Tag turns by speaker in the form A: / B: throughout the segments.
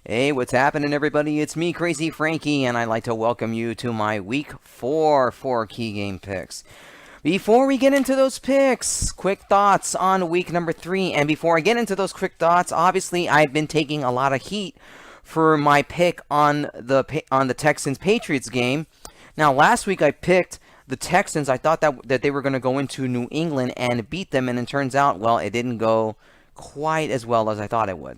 A: Hey, what's happening, everybody? It's me, Crazyfrankie, and I'd like to welcome you to my Week 4 key game picks. Before we get into those picks, quick thoughts on week number 3. And before I get into those quick thoughts, obviously I've been taking a lot of heat for my pick on the Texans-Patriots game. Now, last week I picked the Texans. I thought that they were going to go into New England and beat them, and it turns out, well, it didn't go quite as well as I thought it would.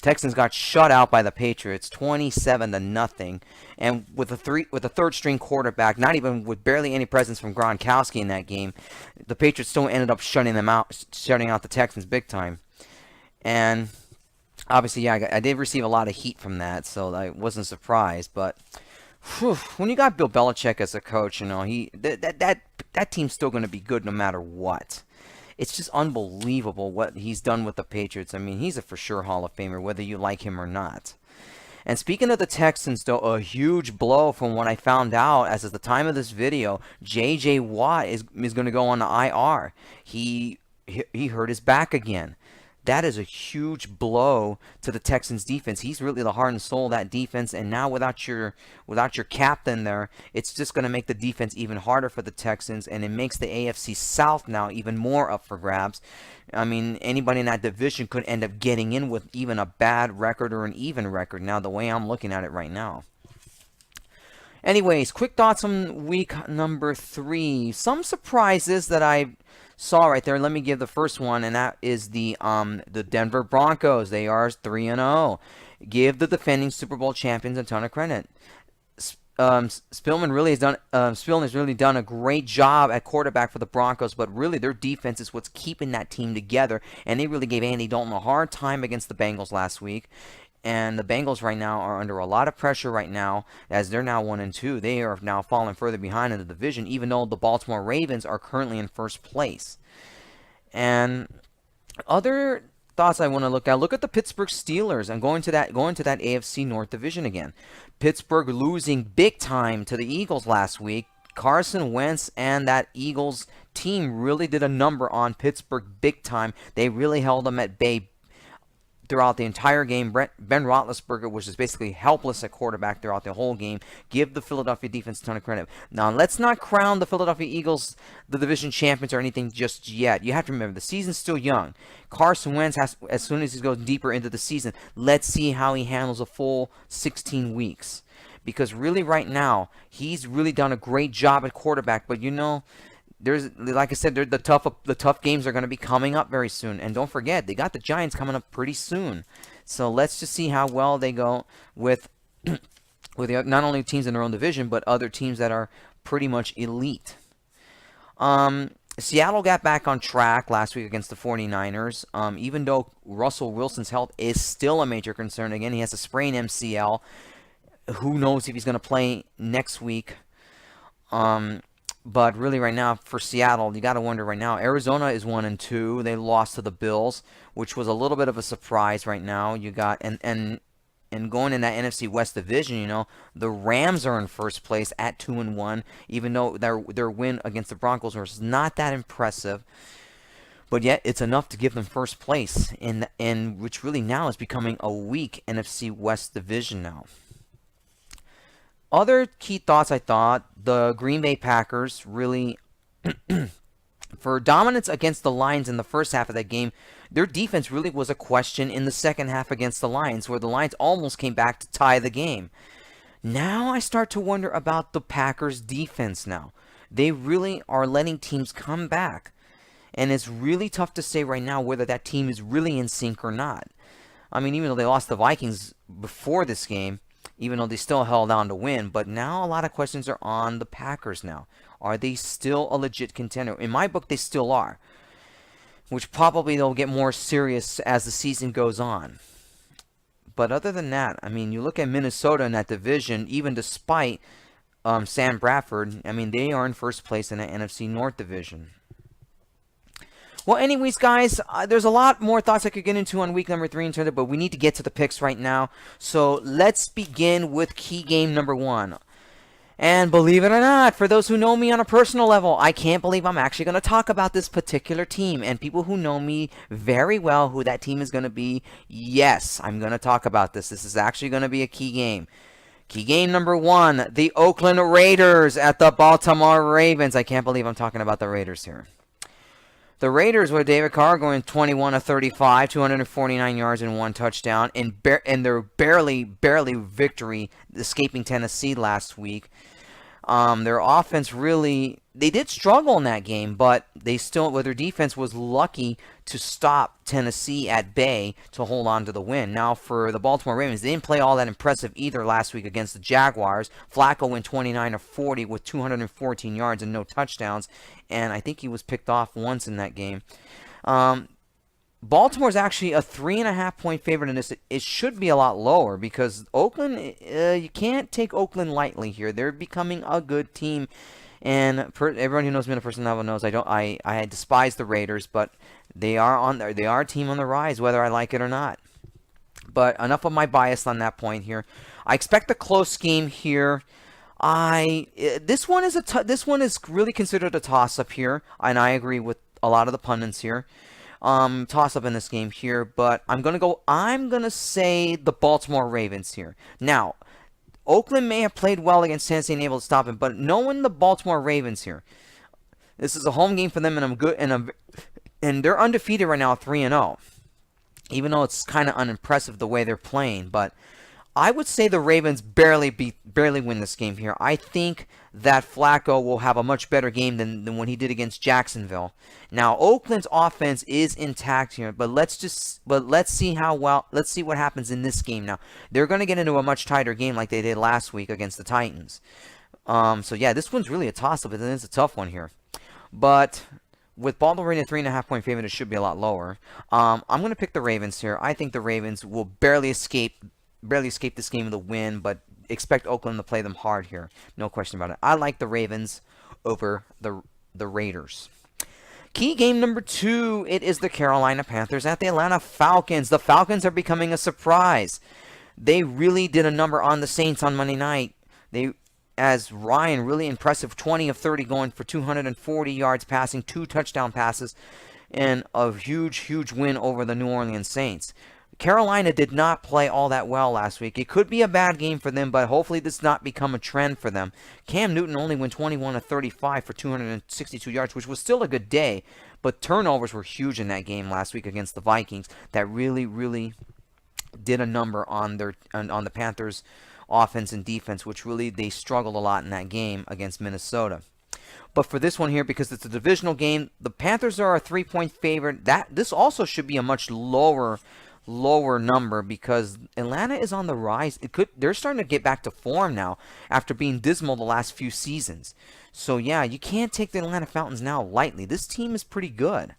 A: Texans got shut out by the Patriots, 27-0, and with a third string quarterback, not even with barely any presence from Gronkowski in that game, the Patriots still ended up shutting out the Texans big time. And obviously, yeah, I did receive a lot of heat from that, so I wasn't surprised. But when you got Bill Belichick as a coach, you know that team's still going to be good no matter what. It's just unbelievable what he's done with the Patriots. I mean, he's a for sure Hall of Famer, whether you like him or not. And speaking of the Texans, though, a huge blow from what I found out as of the time of this video, J.J. Watt is going to go on the IR. He hurt his back again. That is a huge blow to the Texans defense. He's really the heart and soul of that defense, and now without your captain there, it's just going to make the defense even harder for the Texans, and it makes the AFC South now even more up for grabs. I mean, anybody in that division could end up getting in with even a bad record or an even record now, the way I'm looking at it right now. Anyways, quick thoughts on week number 3. Some surprises that I saw right there. Let me give the first one, and that is the Denver Broncos. They are 3-0. Give the defending Super Bowl champions a ton of credit. Spillman has really done a great job at quarterback for the Broncos, but really their defense is what's keeping that team together, and they really gave Andy Dalton a hard time against the Bengals last week. And the Bengals right now are under a lot of pressure right now, as they're now 1-2. They are now falling further behind in the division, even though the Baltimore Ravens are currently in first place. And other thoughts I want to look at the Pittsburgh Steelers and going to that AFC North division again. Pittsburgh losing big time to the Eagles last week. Carson Wentz and that Eagles team really did a number on Pittsburgh big time. They really held them at bay throughout the entire game. Ben Roethlisberger was just basically helpless at quarterback throughout the whole game. Give the Philadelphia defense a ton of credit. Now, let's not crown the Philadelphia Eagles the division champions or anything just yet. You have to remember, the season's still young. Carson Wentz, as soon as he goes deeper into the season, let's see how he handles a full 16 weeks. Because really right now, he's really done a great job at quarterback. But you know, like I said, the tough games are going to be coming up very soon. And don't forget, they got the Giants coming up pretty soon. So let's just see how well they go with not only teams in their own division, but other teams that are pretty much elite. Seattle got back on track last week against the 49ers. Even though Russell Wilson's health is still a major concern. Again, he has a sprained MCL. Who knows if he's going to play next week. But really right now for Seattle, you got to wonder right now. Arizona is 1-2. They lost to the Bills, which was a little bit of a surprise right now. You got and going in that NFC West division, you know, the Rams are in first place at 2-1, even though their win against the Broncos was not that impressive. But yet it's enough to give them first place in which really now is becoming a weak NFC West division now. Other key thoughts I thought, the Green Bay Packers really, for dominance against the Lions in the first half of that game, their defense really was a question in the second half against the Lions, where the Lions almost came back to tie the game. Now I start to wonder about the Packers' defense now. They really are letting teams come back. And it's really tough to say right now whether that team is really in sync or not. I mean, even though they lost the Vikings before this game, even though they still held on to win. But now a lot of questions are on the Packers now. Are they still a legit contender? In my book, they still are. Which probably they'll get more serious as the season goes on. But other than that, I mean, you look at Minnesota in that division, even despite Sam Bradford, I mean, they are in first place in the NFC North division. Well, anyways, guys, there's a lot more thoughts I could get into on week number 3 in terms of, but we need to get to the picks right now. So let's begin with key game number 1. And believe it or not, for those who know me on a personal level, I can't believe I'm actually going to talk about this particular team. And people who know me very well, who that team is going to be, yes, I'm going to talk about this. This is actually going to be a key game. Key game number 1, the Oakland Raiders at the Baltimore Ravens. I can't believe I'm talking about the Raiders here. The Raiders with David Carr going 21 of 35, 249 yards and 1 touchdown, and their barely victory escaping Tennessee last week. Their offense really, they did struggle in that game, but they still, with their defense, was lucky to stop Tennessee at bay to hold on to the win. Now, for the Baltimore Ravens, they didn't play all that impressive either last week against the Jaguars. Flacco went 29 of 40 with 214 yards and no touchdowns, and I think he was picked off once in that game. Baltimore's actually a 3.5-point favorite in this. It should be a lot lower because Oakland, you can't take Oakland lightly here. They're becoming a good team, and everyone who knows me on a personal level knows I despise the Raiders, but they are a team on the rise, whether I like it or not. But enough of my bias on that point here. I expect a close game here. This one is really considered a toss-up here, and I agree with a lot of the pundits here. Toss-up in this game here, but I'm gonna say the Baltimore Ravens here. Now, Oakland may have played well against Tennessee and able to stop it, but knowing the Baltimore Ravens here, this is a home game for them, and they're undefeated right now, 3-0. Even though it's kind of unimpressive the way they're playing, but I would say the Ravens barely win this game here. I think that Flacco will have a much better game than when he did against Jacksonville. Now, Oakland's offense is intact here, but let's see what happens in this game now. They're going to get into a much tighter game like they did last week against the Titans. So yeah, this one's really a toss-up. It's a tough one here. But with Baltimore rating a 3.5-point favorite, it should be a lot lower. I'm going to pick the Ravens here. I think the Ravens will barely escape this game with a win, but expect Oakland to play them hard here. No question about it. I like the Ravens over the Raiders. Key game number 2, it is the Carolina Panthers at the Atlanta Falcons. The Falcons are becoming a surprise. They really did a number on the Saints on Monday night. As Ryan, really impressive, 20 of 30 going for 240 yards passing, 2 touchdown passes, and a huge win over the New Orleans Saints. Carolina did not play all that well last week. It could be a bad game for them, but hopefully this does not become a trend for them. Cam Newton only went 21 of 35 for 262 yards, which was still a good day, but turnovers were huge in that game last week against the Vikings. That really did a number on the Panthers' offense and defense, which really they struggled a lot in that game against Minnesota. But for this one here, because it's a divisional game, the Panthers are a 3-point favorite. This also should be a much lower number because Atlanta is on the rise. They're starting to get back to form now after being dismal the last few seasons. So yeah, you can't take the Atlanta Falcons now lightly. This team is pretty good.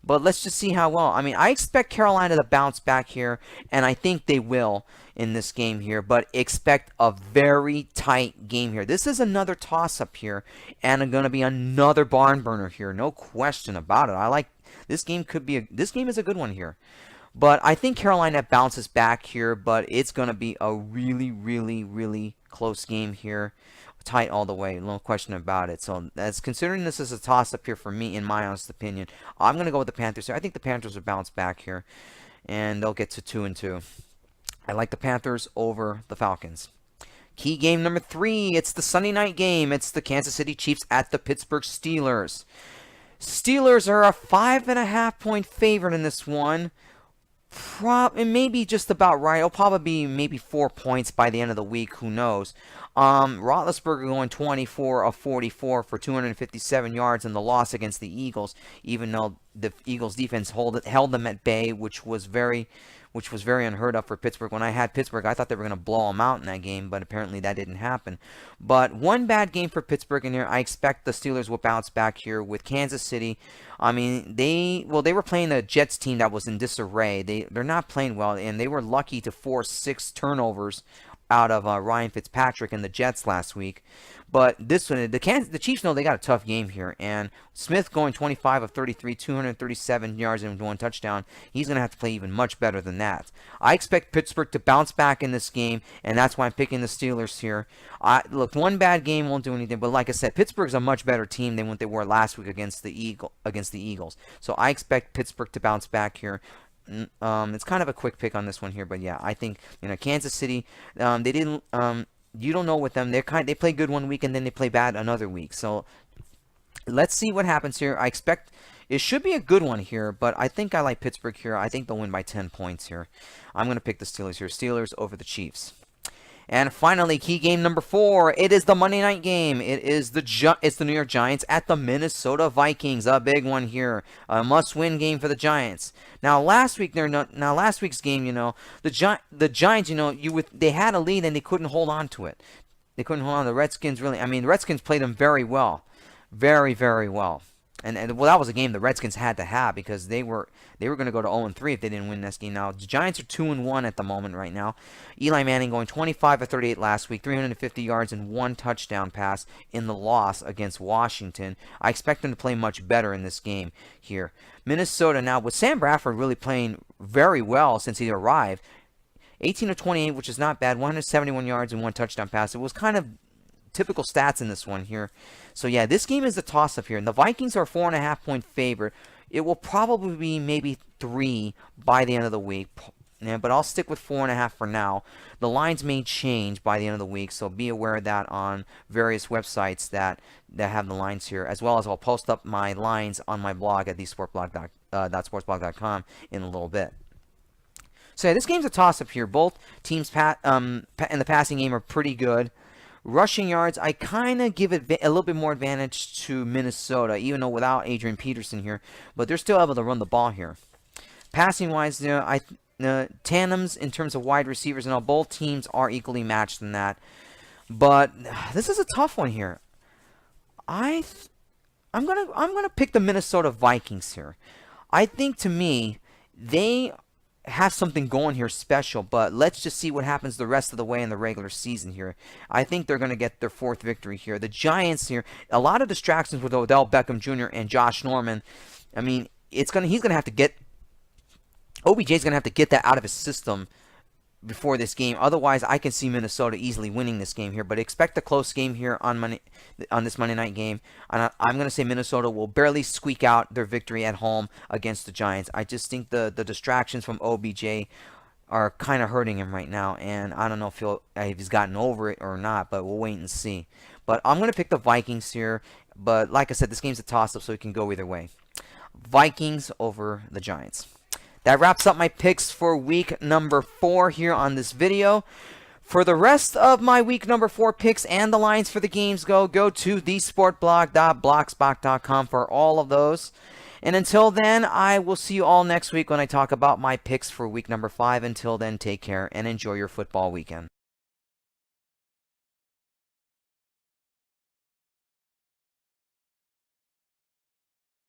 A: But let's just see how well. I mean, I expect Carolina to bounce back here, and I think they will in this game here, but expect a very tight game here. This is another toss-up here, and going to be another barn burner here. No question about it. I like this game. This game is a good one here. But I think Carolina bounces back here, but it's going to be a really close game here. Tight all the way, no question about it. So, as considering this is a toss-up here for me, in my honest opinion, I'm going to go with the Panthers here. I think the Panthers will bounce back here, and they'll get to 2-2. I like the Panthers over the Falcons. Key game number 3, it's the Sunday night game. It's the Kansas City Chiefs at the Pittsburgh Steelers. Steelers are a 5.5-point favorite in this one. It may be just about right. It'll probably be maybe 4 points by the end of the week. Who knows? Roethlisberger going 24 of 44 for 257 yards in the loss against the Eagles, even though the Eagles defense held them at bay, which was very unheard of for Pittsburgh. When I had Pittsburgh, I thought they were going to blow them out in that game, but apparently that didn't happen. But one bad game for Pittsburgh in here. I expect the Steelers will bounce back here with Kansas City. I mean, they were playing the Jets team that was in disarray. They're not playing well, and they were lucky to force 6 turnovers out of Ryan Fitzpatrick and the Jets last week. But this one, the Chiefs know they got a tough game here, and Smith going 25 of 33, 237 yards and 1 touchdown. He's going to have to play even much better than that. I expect Pittsburgh to bounce back in this game, and that's why I'm picking the Steelers here. Look, one bad game won't do anything, but like I said, Pittsburgh's a much better team than what they were last week against the Eagles. So I expect Pittsburgh to bounce back here. It's kind of a quick pick on this one here, but yeah, I think Kansas City. They didn't. You don't know with them. They play good one week and then they play bad another week. So let's see what happens here. I expect it should be a good one here, but I think I like Pittsburgh here. I think they'll win by 10 points here. I'm going to pick the Steelers here. Steelers over the Chiefs. And finally, key game number 4. It is the Monday night game. It's the New York Giants at the Minnesota Vikings. A big one here. A must-win game for the Giants. Now, last week's game, the Giants, they had a lead and they couldn't hold on to it. They couldn't hold on. The Redskins the Redskins played them very well, very, very well. And well, that was a game the Redskins had to have because they were going to go to 0-3 if they didn't win this game. Now the Giants are 2-1 at the moment right now. Eli Manning going 25 of 38 last week, 350 yards and 1 touchdown pass in the loss against Washington. I expect them to play much better in this game here. Minnesota now with Sam Bradford really playing very well since he arrived. 18 of 28, which is not bad. 171 yards and 1 touchdown pass. It was kind of typical stats in this one here. So yeah, this game is a toss-up here. And the Vikings are a 4.5-point favorite. It will probably be maybe 3 by the end of the week. Yeah, but I'll stick with 4.5 for now. The lines may change by the end of the week, so be aware of that on various websites that have the lines here, as well as I'll post up my lines on my blog at thesportsblog.com in a little bit. So yeah, this game's a toss-up here. Both teams in the passing game are pretty good. Rushing yards, I kind of give it a little bit more advantage to Minnesota, even though without Adrian Peterson here. But they're still able to run the ball here. Passing-wise, tandems in terms of wide receivers, and all both teams are equally matched in that. But this is a tough one here. I'm gonna pick the Minnesota Vikings here. I think to me they have something going here special, but let's just see what happens the rest of the way in the regular season here. I think they're going to get their 4th victory here. The Giants here, a lot of distractions with Odell Beckham Jr. and Josh Norman. I mean, OBJ's going to have to get that out of his system before this game. Otherwise, I can see Minnesota easily winning this game here. But expect a close game here on this Monday night game. And I'm going to say Minnesota will barely squeak out their victory at home against the Giants. I just think the distractions from OBJ are kind of hurting him right now. And I don't know if he's gotten over it or not, but we'll wait and see. But I'm going to pick the Vikings here. But like I said, this game's a toss-up, so it can go either way. Vikings over the Giants. That wraps up my picks for week number 4 here on this video. For the rest of my week number 4 picks and the lines for the games go to thesportblog.blogspot.com for all of those. And until then, I will see you all next week when I talk about my picks for week number 5. Until then, take care and enjoy your football weekend.